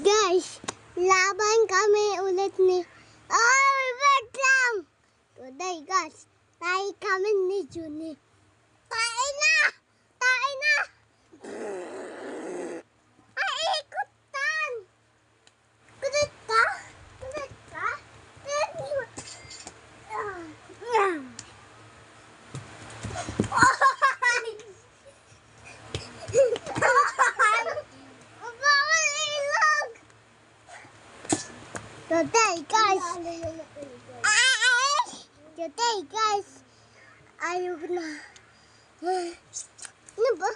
Guys, laban kami ulit ni... Oh, wait lang! Today guys, tayo kami ni Juni. Tayo na! Tayo na! Ay, ikutan! Kulit ka? Kulit ka? Today guys, ayok na. Ano ba?